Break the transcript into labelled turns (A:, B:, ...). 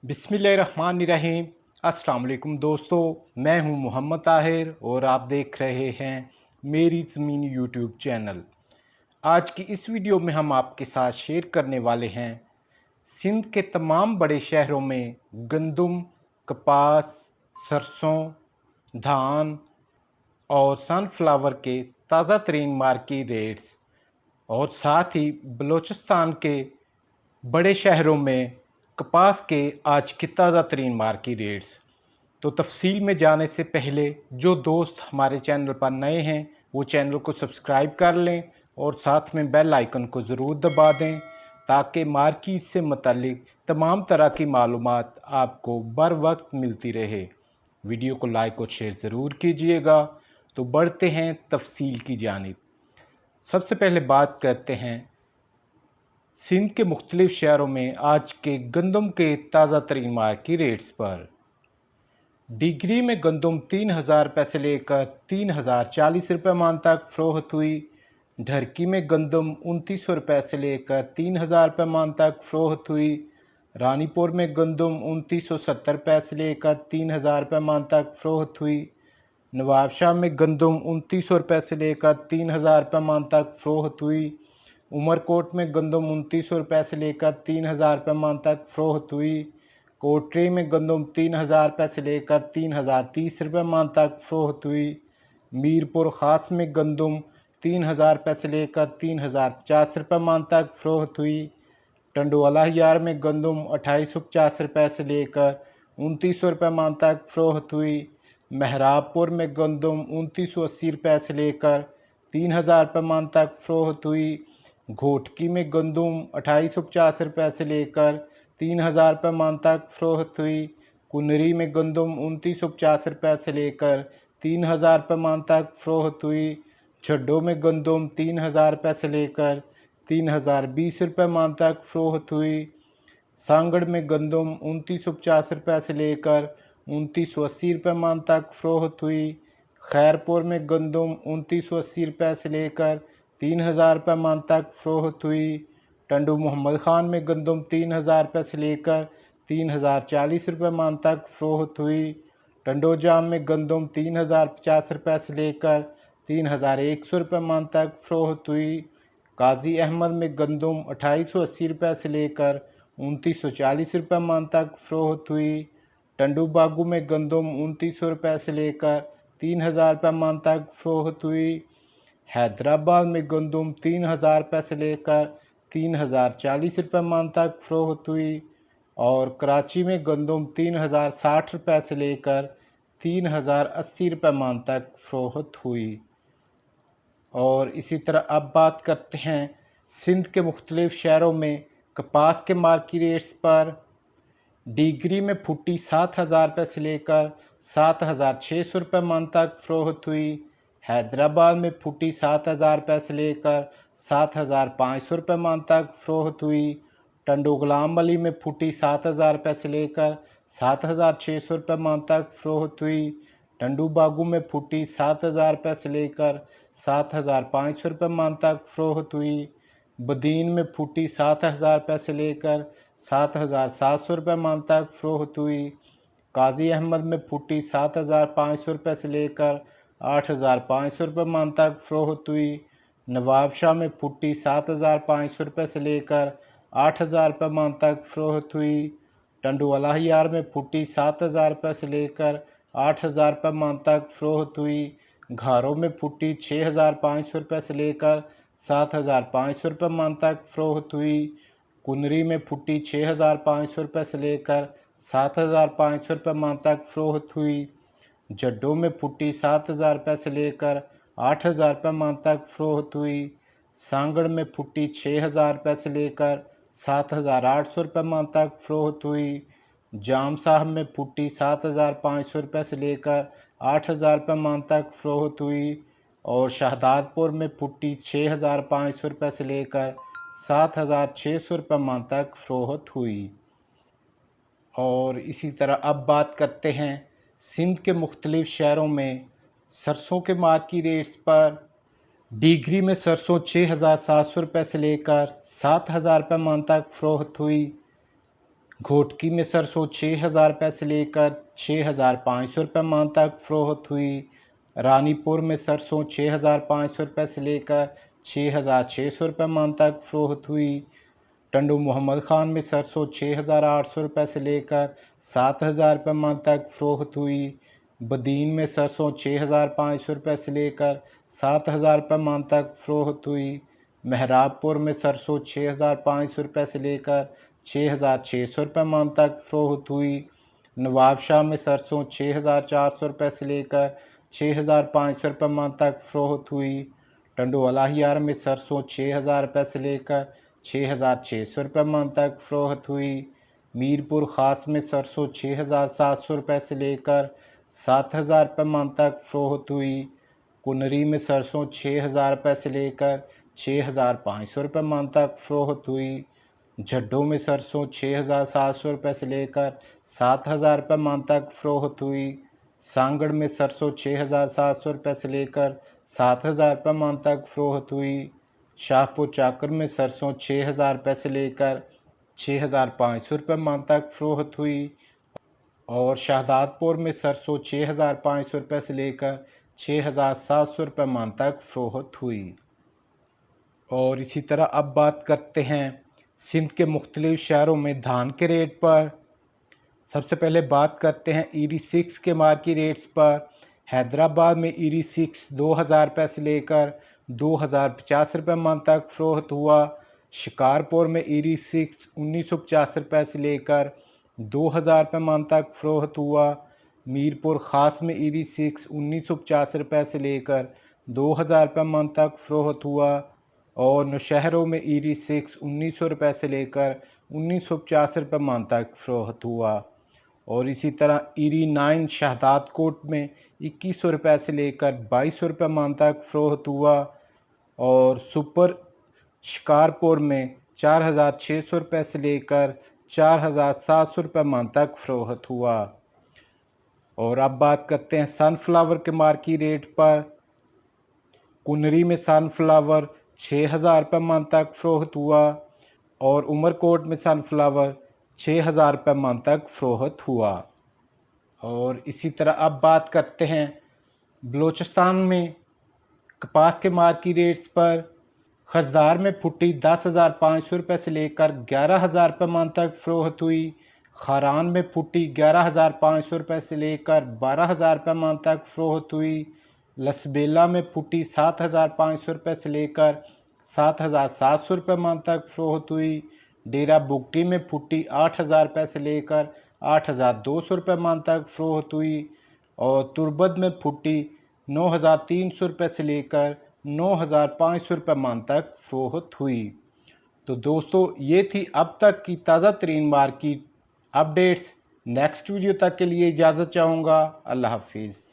A: बिस्मिल्लाहिर्रहमानिर्रहीम। अस्सलाम वालेकुम दोस्तों, मैं हूं मोहम्मद ताहिर और आप देख रहे हैं मेरी ज़मीन यूट्यूब चैनल। आज की इस वीडियो में हम आपके साथ शेयर करने वाले हैं सिंध के तमाम बड़े शहरों में गंदम, कपास, सरसों, धान और सनफ्लावर के ताज़ा तरीन मार्केट रेट्स और साथ ही बलूचिस्तान के बड़े शहरों में कपास के आज के ताज़ा तरीन मार्केट रेट्स। तो तफसील में जाने से पहले जो दोस्त हमारे चैनल पर नए हैं वो चैनल को सब्सक्राइब कर लें और साथ में बेल आइकन को ज़रूर दबा दें ताकि मार्केट से मुतालिक तमाम तरह की मालूमात आपको बर वक्त मिलती रहे। वीडियो को लाइक और शेयर ज़रूर कीजिएगा। तो बढ़ते हैं तफसील की जानिब। सबसे पहले बात करते हैं सिंध के मुख्तलिफ शहरों में आज के गंदम के ताज़ा तरीन मार्केट रेट्स पर। डिग्री में गंदम 3,000 रुपये से लेकर 3,040 रुपये मान तक फ़रोख्त हुई। ढरकी में गंदम 2,900 रुपये से लेकर 3,000 रुपये मान तक फ़रोख्त हुई। रानीपुर में गंदम 2,970 रुपये से लेकर 3,000 रुपये मान तक फ़रोख्त हुई। नवाबशाह में गंदम 2,900 रुपये से लेकर 3,000 रुपये मान तक फ़रोख्त हुई। उमरकोट में गंदम 2,900 रुपये से लेकर 3,000 रुपये मान तक फ़रोख्त हुई। कोटरी में गंदम 3,000 रुपये से लेकर 3,030 रुपये मान तक फ़रोख्त हुई। मीरपुर ख़ास में गंदम 3,000 रुपये से लेकर 3,050 रुपये मान तक फ़रोख्त हुई। टंडोला यार में गंदम 2,850 रुपये से लेकर 2,900 रुपये मान तक फ़रोख्त हुई। महराबपुर में गंदम 2,980 रुपये से लेकर 3,000 रुपये मान तक फ़रोख्त हुई। घोटकी में गंदम 2,850 रुपये से लेकर 3,000 रुपये मान तक फ़रोख्त हुई। कुनरी में गंदम 2,950 रुपये से लेकर 3,000 रुपये मान तक फ़रोख्त हुई। छड्डो में गंदम 3,000 रुपये से लेकर 3,020 रुपये मान तक फ़रोख्त हुई। सांगड़ में गंदम 2,950 रुपये से लेकर 2,980 रुपये मान तक फ़रोख्त हुई। खैरपुर में गंदम 2,980 रुपये से लेकर 3,000 रुपये मान तक फ़रोख्त हुई। टंडू मोहम्मद खान में गंदम 3,000 रुपये से लेकर 3,040 रुपये मान तक फ़रोख्त हुई। टंडो जाम में गंदम 3,050 रुपये से लेकर 3,100 रुपये मान तक फ़रोख्त हुई। काजी अहमद में गंदम 2,880 रुपये से लेकर 2,940 रुपये मान तक फ़रोख्त हुई। टंडू बागू में गंदम 2,900 रुपये से लेकर 3,000 रुपये मान तक फ़रोख्त हुई। हैदराबाद में गंदम 3,000 रुपये से लेकर 3,040 रुपये मान तक फ़रोख्त हुई और कराची में गंदम 3,060 रुपये से लेकर 3,080 रुपये मान तक फ़रोख्त हुई। और इसी तरह अब बात करते हैं सिंध के मुख्तलिफ शहरों में कपास के मार्केट रेट्स पर। डिग्री में फुटी 7,000 रुपये से लेकर 7,600 रुपये मान तक फ़रोख्त हुई। हैदराबाद में फुटी 7,000 रुपये से लेकर 7,500 रुपये मान तक फ़रोख्त हुई। टंडो गुलाम अली में फुटी 7,000 रुपये से लेकर 7,600 रुपये मान तक फ़रोख्त हुई। टंडू बागू में फुटी 7,000 रुपये से लेकर 7,500 रुपये मान तक फ़रोख्त हुई। बदीन में फुटी 7,000 रुपये से लेकर 7,700 रुपये मान तक फ़रोख्त हुई। काजी अहमद में फुटी 7,500 रुपये से लेकर 8,500 रुपये मान तक फ़रोख्त हुई। नवाबशाह में फुटी 7,500 रुपये से लेकर 8,000 रुपये मान तक फ़रोख्त हुई। टंडोला यार में फुटी 7,000 रुपये से लेकर 8,000 रुपये मान तक फ़रोख्त हुई। घारों में फुटी 6,500 रुपये से लेकर 7,500 रुपये मान तक फ़रोख्त हुई। कुनरी में फुटी 6,500 रुपये से लेकर 7,500 रुपये मान तक फ़रोख्त हुई। जड्डों में फुटी 7,000 रुपये से लेकर 8,000 रुपये मान तक फ़रोख्त हुई। सांगड़ में फुटी 6,000 रुपये से लेकर 7,800 रुपये मान तक फ़रोख्त हुई। जाम साहब में फुटी 7,500 रुपये से लेकर 8,000 रुपये मान तक फ़रोख्त हुई और शहदादपुर में फुटी 6,500 रुपये से लेकर 7,600 रुपये मान तक फ़रोख्त हुई। और इसी तरह अब बात करते हैं सिंध के मुख्तलिफ शहरों में सरसों के मार्केट रेट्स पर। डिग्री में सरसों 6,700 रुपये से लेकर 7,000 रुपये मान तक फ़रोख्त हुई। घोटकी में सरसों 6,000 रुपये से लेकर 6,500 रुपये मन तक फरोख्त हुई। रानीपुर में सरसों 6,500 रुपये से लेकर 6,600 रुपये मन तक फरोख्त हुई। टंडू मोहम्मद खान में सरसों 6,800 रुपये से लेकर 7,000 रुपये मन तक फरोख्त हुई। बदीन में सरसों 6,500 रुपये से लेकर 7,000 रुपये मन तक फरोख्त हुई। महराबपुर में सरसों 6,500 रुपये से लेकर 6,600 रुपये मन तक फरोख्त हुई। नवाबशाह में सरसों 6,400 रुपये से लेकर 6,500 रुपये मन तक फरोख्त हुई। टंडू अलाहियार में सरसों 6,000 रुपये से लेकर 6,600 रुपये मन तक फरोख्त हुई। मीरपुर ख़ास में सरसों 6,700 रुपये से लेकर 7,000 रुपये मन तक फरोख्त हुई। कुनरी में सरसों 6,000 रुपये से लेकर 6,500 रुपये मन तक फरोख्त हुई। झड्डों में सरसों 6,700 रुपये से लेकर 7,000 रुपये मन तक फरोख्त हुई। सांगड़ में सरसों 6,700 रुपये से लेकर 7,000 रुपये मन तक फरोख्त हुई। शाहपुर चाकर में सरसों 6,000 रुपये से लेकर 6,500 रुपये मन तक फरोख्त हुई। और शहदादपुर में सरसों 6,500 रुपये से लेकर 6,700 रुपये मन तक फरोख्त हुई। और इसी तरह अब बात करते हैं सिंध के मुख्तलिफ शहरों में धान के रेट पर। सबसे पहले बात करते हैं ईरी 6 के मार्केट रेट्स पर। हैदराबाद में ईरी 6 2,000 रुपये से लेकर 2,050 रुपये मन तक फरोख्त हुआ। शिकारपुर में ईरी 6 1,950 रुपये से लेकर 2,000 रुपये मन तक फरोख्त हुआ। मीरपुर ख़ास में ईरी 6 1,950 रुपये से लेकर 2,000 रुपये मन तक फरोख्त हुआ। और नौशहरों में ईरी 6 1,900 रुपये से लेकर 1,950 रुपये मन तक फरोख्त हुआ। और इसी तरह ईरी 9 शहदाद कोट में 2,100 रुपये से लेकर 2,200 रुपये मन तक फरोख्त हुआ। और सुपर शिकारपुर में 4,600 रुपये से लेकर 4,700 रुपये मन तक फरोख्त हुआ। और अब बात करते हैं सनफ्लावर के मार्केट रेट पर। कुनरी में सनफ्लावर 6,000 रुपये मन तक फरोख्त हुआ। और उमरकोट में सनफ्लावर 6,000 रुपये मन तक फरोख्त हुआ। और इसी तरह अब बात करते हैं बलूचिस्तान में कपास के मार्केट रेट्स पर। खजदार में फुटी 10,500 रुपये से लेकर 11,000 रुपये मन तक फरोख्त हुई। खारान में फुटी 11,500 रुपये से लेकर 12,000 रुपये मन तक फरोख्त हुई। लसबेला में फुटी 7,500 रुपये से लेकर 7,700 रुपये मन तक फरोख्त हुई। डेरा बुगटी में फुटी 8,000 रुपये से लेकर 8,200 रुपये मन तक फरोख्त हुई। और तुर्बत में फुटी 9,300 रुपये से लेकर 9,500 रुपये मन तक फरोख्त हुई। तो दोस्तों ये थी अब तक की ताज़ा तरीन मार्केट अपडेट्स। नेक्स्ट वीडियो तक के लिए इजाज़त चाहूँगा। अल्लाह हाफिज़।